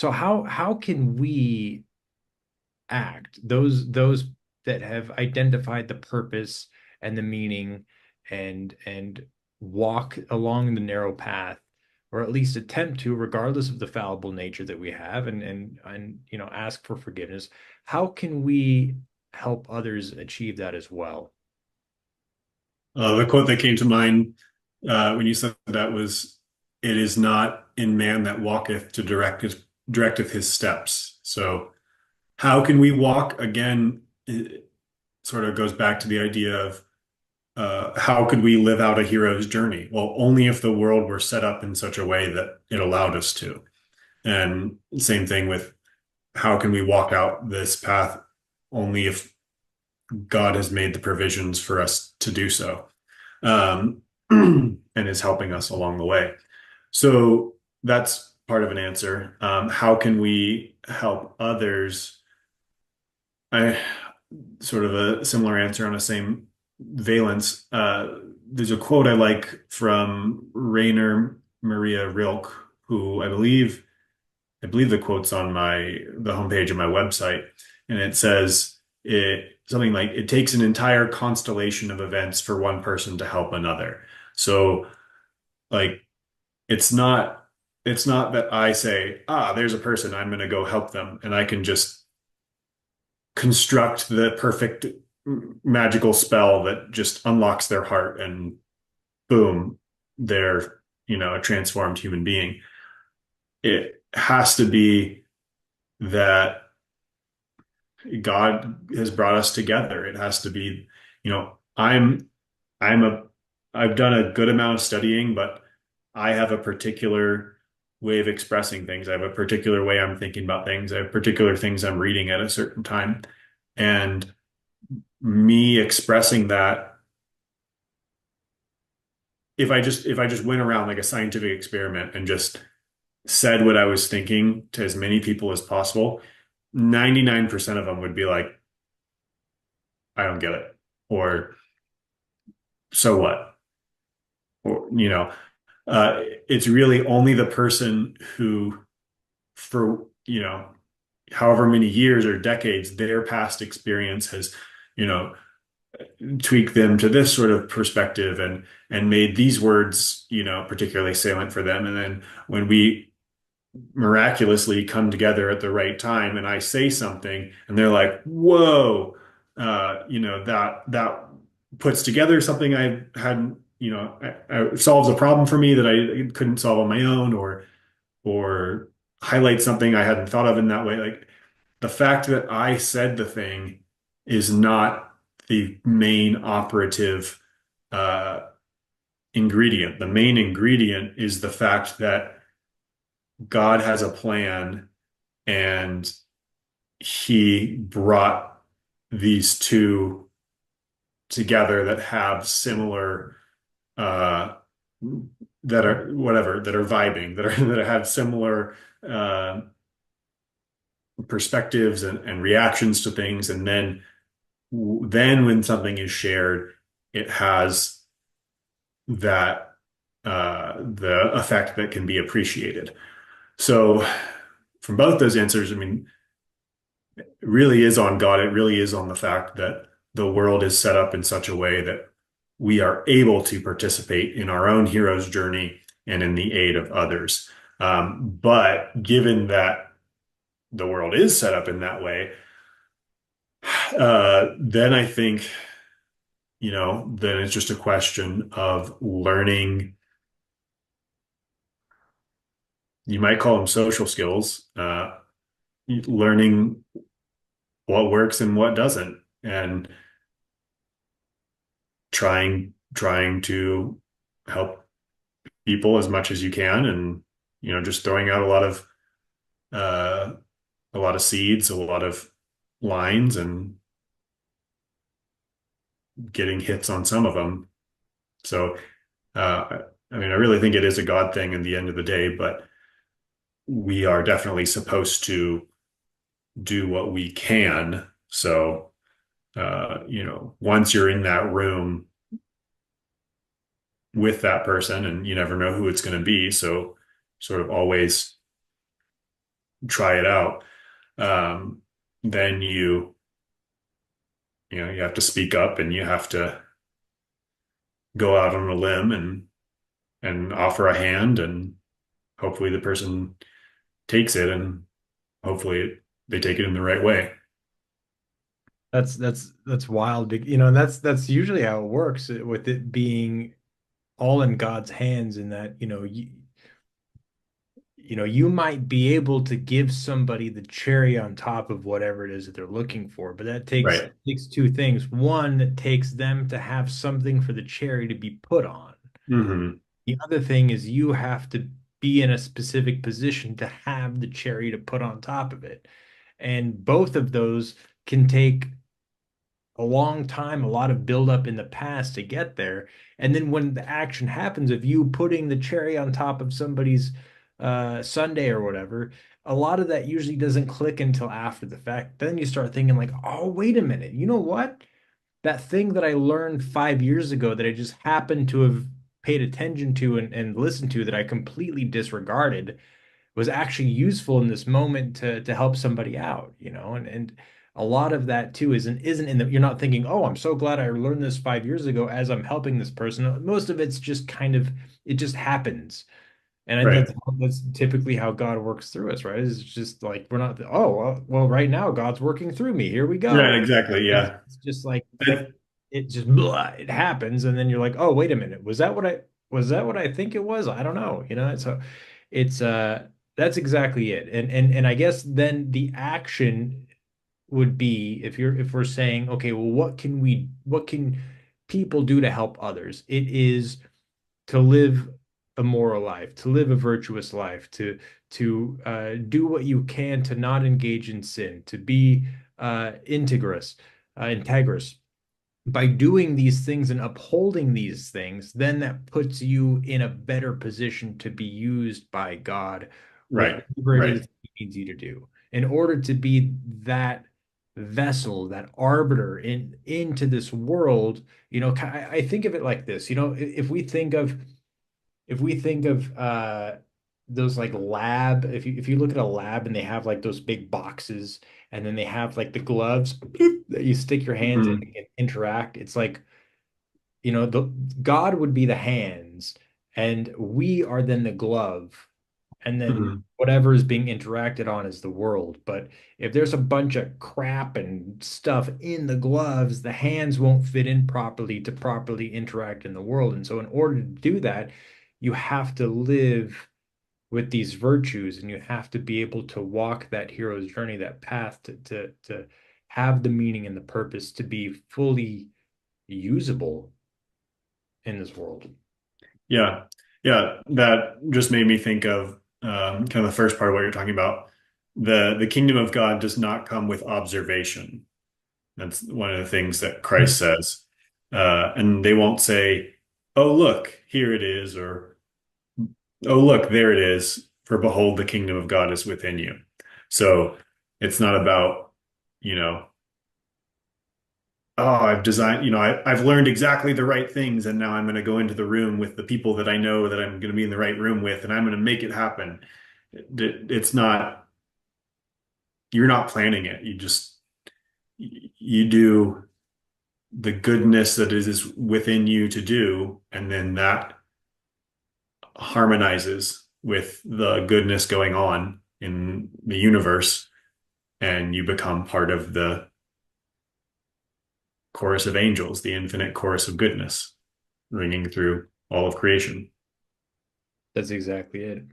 So how can we act, those that have identified the purpose and the meaning and walk along the narrow path, or at least attempt to, regardless of the fallible nature that we have, and ask for forgiveness. How can we help others achieve that as well? The quote that came to mind when you said that was, "It is not in man that walketh to directeth his steps." So, how can we walk? Again, it sort of goes back to the idea of how could we live out a hero's journey? Well, only if the world were set up in such a way that it allowed us to. And same thing with how can we walk out this path? Only if God has made the provisions for us to do so, and is helping us along the way. So that's part of an answer. How can we help others? I sort of a similar answer on the same valence. There's a quote I like from Rainer Maria Rilke, who I believe the quote's on the homepage of my website, and it says something like, "It takes an entire constellation of events for one person to help another." So, like, it's not it's not that I say, there's a person, I'm going to go help them, and I can just construct the perfect magical spell that just unlocks their heart, and boom, they're, a transformed human being. It has to be that God has brought us together. It has to be, I'm a, I've done a good amount of studying, but I have a particular way of expressing things. I have a particular way I'm thinking about things. I have particular things I'm reading at a certain time. And me expressing that, if I just went around like a scientific experiment and just said what I was thinking to as many people as possible, 99% of them would be like, I don't get it. Or so what? Or, it's really only the person who, for, however many years or decades, their past experience has, you know, tweaked them to this sort of perspective, and made these words, particularly salient for them. And then when we miraculously come together at the right time and I say something and they're like, whoa, that puts together something I hadn't, solves a problem for me that I couldn't solve on my own, or highlight something I hadn't thought of in that way. Like, the fact that I said the thing is not the main operative uh, ingredient. The main ingredient is the fact that God has a plan, and he brought these two together that have similar uh that are vibing, that have similar uh perspectives and reactions to things. And then when something is shared, it has that the effect that can be appreciated. So from both those answers, I mean, it really is on God. It really is on the fact that the world is set up in such a way that we are able to participate in our own hero's journey and in the aid of others. But given that the world is set up in that way, then I think, then it's just a question of learning. You might call them social skills, learning what works and what doesn't, and trying to help people as much as you can, and just throwing out uh, a lot of seeds, a lot of lines, and getting hits on some of them. So, I mean, I really think it is a God thing in the end of the day, but we are definitely supposed to do what we can. So, once you're in that room with that person, and you never know who it's going to be, so sort of always try it out, um, then you have to speak up and you have to go out on a limb and offer a hand, and hopefully the person takes it, and hopefully they take it in the right way. That's wild, and that's usually how it works with it being all in God's hands in that, you might be able to give somebody the cherry on top of whatever it is that they're looking for, but that takes Right. takes two things. One, it takes them to have something for the cherry to be put on. Hmm. The other thing is you have to be in a specific position to have the cherry to put on top of it. And both of those can take a long time, a lot of buildup in the past to get there. And then when the action happens of you putting the cherry on top of somebody's Sunday or whatever, a lot of that usually doesn't click until after the fact. Then you start thinking like, oh, wait a minute, you know what? That thing that I learned 5 years ago that I just happened to have paid attention to and listened to that I completely disregarded was actually useful in this moment to help somebody out, and a lot of that too isn't in the you're not thinking, oh, I'm so glad I learned this 5 years ago as I'm helping this person. Most of it's just kind of it just happens. And Right. that's typically how God works through us, right? It's just like we're not, oh, well, right now God's working through me. Here we Right, go. exactly. Yeah. It's just like I, it just blah, it happens, and then you're like, oh, wait a minute, was that what I think it was? I don't know, So it's that's exactly it. And I guess then the action would be if we're saying, okay, well, what can people do to help others? It is to live a moral life, to live a virtuous life, to do what you can to not engage in sin, to be integrous. By doing these things and upholding these things, then that puts you in a better position to be used by God with right. whatever it Right. is He needs you to do. In order to be that vessel, that arbiter into this world, I think of it like this. If we think of those like lab, if you look at a lab and they have like those big boxes and then they have like the gloves that you stick your hands in Hmm. and interact, it's like, the God would be the hands and we are then the glove, and then Hmm. whatever is being interacted on is the world. But if there's a bunch of crap and stuff in the gloves, the hands won't fit in properly to properly interact in the world. And so in order to do that, you have to live with these virtues and you have to be able to walk that hero's journey, that path to have the meaning and the purpose to be fully usable in this world. Yeah. Yeah. That just made me think of kind of the first part of what you're talking about. The kingdom of God does not come with observation. That's one of the things that Christ says. And they won't say, "Oh, look, here it is," or "Oh, look, there it is, for behold, the kingdom of God is within you." So it's not about, you know, oh, I've designed, I've learned exactly the right things, and now I'm going to go into the room with the people that I know that I'm going to be in the right room with, and I'm going to make it happen. It's not, you're not planning it. You do the goodness that is within you to do, and then that harmonizes with the goodness going on in the universe, and you become part of the chorus of angels, the infinite chorus of goodness ringing through all of creation. That's exactly it.